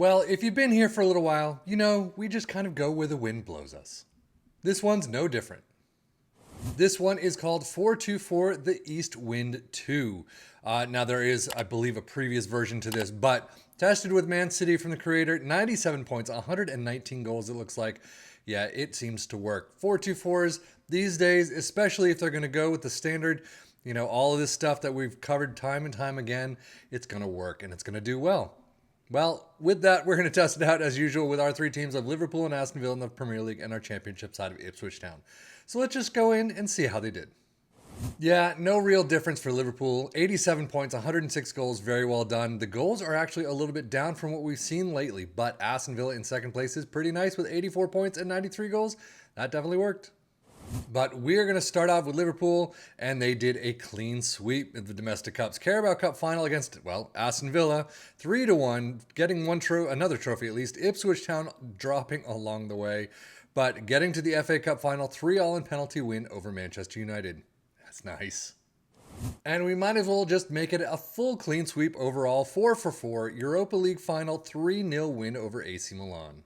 Well, if you've been here for a little while, you know we just kind of go where the wind blows us. This one's no different. This one is called 424 The East Wind 2. Now, there is, I believe, a previous version to this, but tested with Man City from the creator, 97 points, 119 goals, it looks like. Yeah, it seems to work. 424s these days, especially if they're going to go with the standard, all of this stuff that we've covered time and time again, it's going to work and it's going to do well. Well, with that, we're going to test it out as usual with our three teams of Liverpool and Aston Villa in the Premier League and our championship side of Ipswich Town. So let's just go in and see how they did. Yeah, no real difference for Liverpool. 87 points, 106 goals, very well done. The goals are actually a little bit down from what we've seen lately, but Aston Villa in second place is pretty nice with 84 points and 93 goals. That definitely worked. But we're going to start off with Liverpool, and they did a clean sweep in the domestic cups. Carabao Cup final against, Aston Villa, 3-1, getting another trophy at least. Ipswich Town dropping along the way, but getting to the FA Cup final, 3-3 in penalty win over Manchester United. That's nice. And we might as well just make it a full clean sweep overall, 4-4, Europa League final, 3-0 win over AC Milan.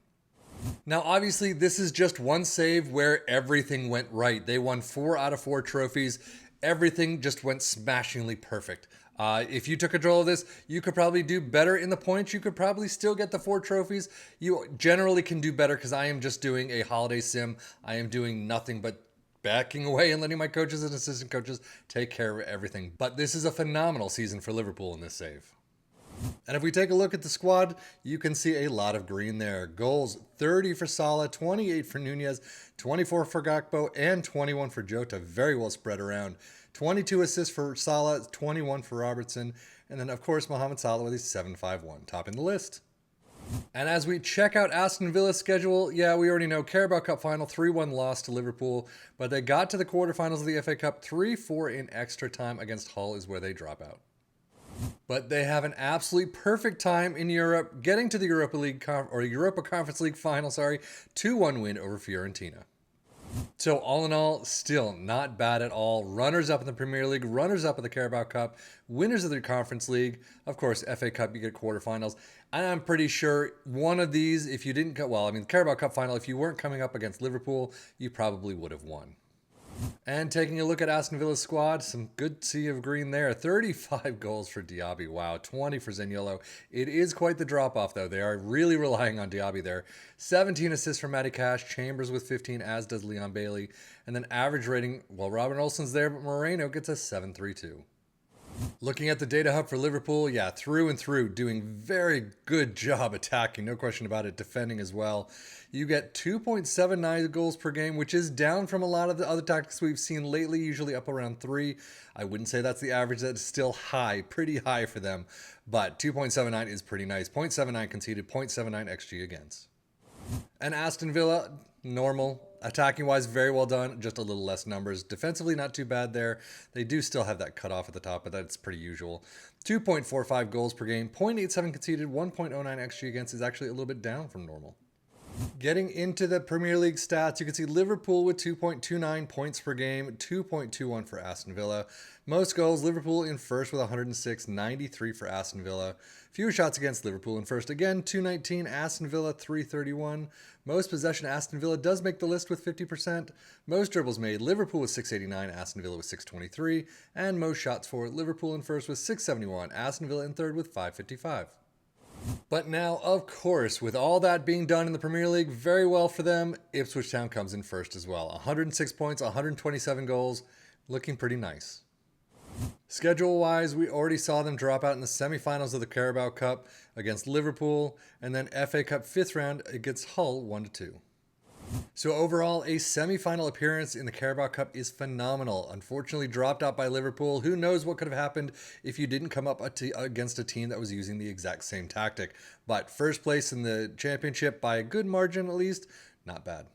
Now, obviously, this is just one save where everything went right. They won 4 out of 4 trophies. Everything just went smashingly perfect. If you took control of this, you could probably do better in the points. You could probably still get the 4 trophies. You generally can do better because I am just doing a holiday sim. I am doing nothing but backing away and letting my coaches and assistant coaches take care of everything. But this is a phenomenal season for Liverpool in this save. And if we take a look at the squad, you can see a lot of green there. Goals, 30 for Salah, 28 for Nunez, 24 for Gakpo, and 21 for Jota. Very well spread around. 22 assists for Salah, 21 for Robertson, and then, of course, Mohamed Salah with his 7-5-1, topping the list. And as we check out Aston Villa's schedule, we already know Carabao Cup final, 3-1 loss to Liverpool, but they got to the quarterfinals of the FA Cup, 3-4 in extra time against Hull is where they drop out. But they have an absolutely perfect time in Europe, getting to the Europa Conference League final, 2-1 win over Fiorentina. So all in all, still not bad at all. Runners up in the Premier League, runners up in the Carabao Cup, winners of the Conference League. Of course, FA Cup, you get quarterfinals. And I'm pretty sure one of these, if you didn't the Carabao Cup final, if you weren't coming up against Liverpool, you probably would have won. And taking a look at Aston Villa's squad, some good sea of green there. 35 goals for Diaby. Wow, 20 for Zaniolo. It is quite the drop-off, though. They are really relying on Diaby there. 17 assists for Matty Cash. Chambers with 15, as does Leon Bailey. And then average rating, Robin Olsen's there, but Moreno gets a 7.32. Looking at the data hub for Liverpool, through and through, doing very good job attacking, no question about it, defending as well. You get 2.79 goals per game, which is down from a lot of the other tactics we've seen lately, usually up around 3. I wouldn't say that's the average. That's still high, pretty high for them, but 2.79 is pretty nice. 0.79 conceded, 0.79 XG against. And Aston Villa, normal. Attacking-wise, very well done. Just a little less numbers. Defensively, not too bad there. They do still have that cutoff at the top, but that's pretty usual. 2.45 goals per game. 0.87 conceded. 1.09 XG against is actually a little bit down from normal. Getting into the Premier League stats, you can see Liverpool with 2.29 points per game, 2.21 for Aston Villa. Most goals, Liverpool in first with 106, 93 for Aston Villa. Fewer shots against Liverpool in first, again, 219, Aston Villa 331. Most possession, Aston Villa does make the list with 50%. Most dribbles made, Liverpool with 689, Aston Villa with 623. And most shots for Liverpool in first with 671, Aston Villa in third with 555. But now, of course, with all that being done in the Premier League, very well for them, Ipswich Town comes in first as well. 106 points, 127 goals, looking pretty nice. Schedule-wise, we already saw them drop out in the semifinals of the Carabao Cup against Liverpool, and then FA Cup 5th round against Hull 1-2. So overall, a semi-final appearance in the Carabao Cup is phenomenal. Unfortunately, dropped out by Liverpool. Who knows what could have happened if you didn't come up against a team that was using the exact same tactic. But first place in the championship by a good margin at least, not bad.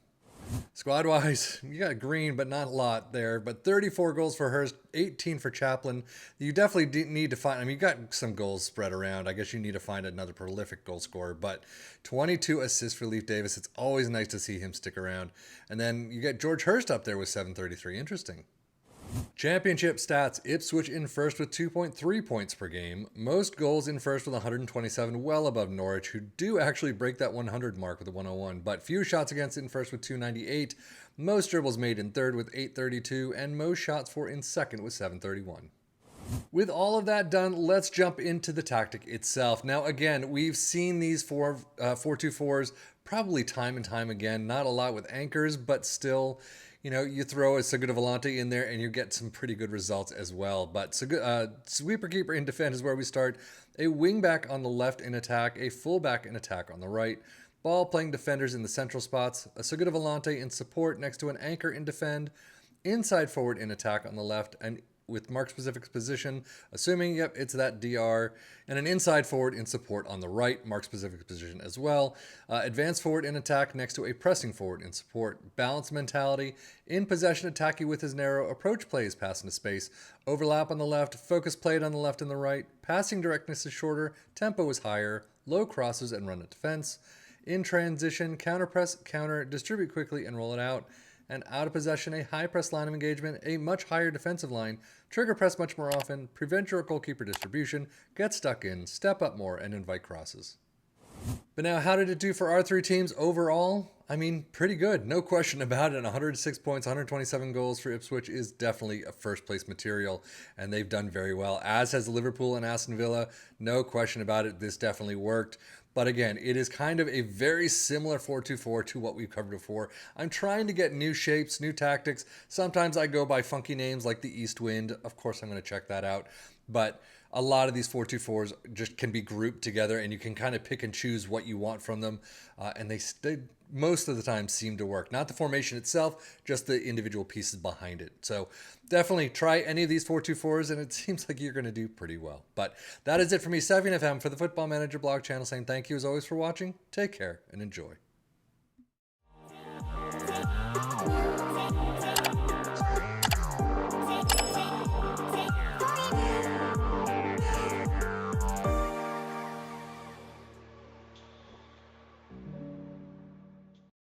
Squad-wise, you got Green, but not a lot there. But 34 goals for Hurst, 18 for Chaplin. You definitely need to find, you got some goals spread around. I guess you need to find another prolific goal scorer. But 22 assists for Leif Davis. It's always nice to see him stick around. And then you get George Hurst up there with 733. Interesting. Championship stats: Ipswich in first with 2.3 points per game. Most goals in first with 127, well above Norwich, who do actually break that 100 mark with a 101, but few shots against in first with 298. Most dribbles made in third with 832, and most shots for in second with 731. With all of that done, let's jump into the tactic itself. Now, again, we've seen these 4-2-4s probably time and time again. Not a lot with anchors, but still, you throw a Seguda Volante in there and you get some pretty good results as well. But sweeper keeper in defense is where we start. A wingback on the left in attack, a fullback in attack on the right. Ball playing defenders in the central spots, a Seguda Volante in support next to an anchor in defend, inside forward in attack on the left, and with mark specific position, assuming, it's that DR, and an inside forward in support on the right, mark specific position as well. Advance forward in attack next to a pressing forward in support. Balance mentality, in possession attack you with his narrow, approach plays pass into space, overlap on the left, focus played on the left and the right, passing directness is shorter, tempo is higher, low crosses and run at defense. In transition, counter press, counter, distribute quickly and roll it out. And out of possession, a high press line of engagement, a much higher defensive line, trigger press much more often, prevent your goalkeeper distribution, get stuck in, step up more, and invite crosses. But now, how did it do for our three teams overall? I mean, pretty good, no question about it. 106 points, 127 goals for Ipswich is definitely a first place material, and they've done very well, as has Liverpool and Aston Villa. No question about it, this definitely worked. But again, it is kind of a very similar 4-2-4 to what we've covered before. I'm trying to get new shapes, new tactics. Sometimes I go by funky names like the East Wind. Of course, I'm going to check that out. But a lot of these 4-2-4s just can be grouped together, and you can kind of pick and choose what you want from them. And they most of the time seem to work. Not the formation itself, just the individual pieces behind it. So definitely try any of these 4-2-4s, and it seems like you're going to do pretty well. But that is it for me, 7FM, for the Football Manager blog channel, saying thank you as always for watching. Take care and enjoy.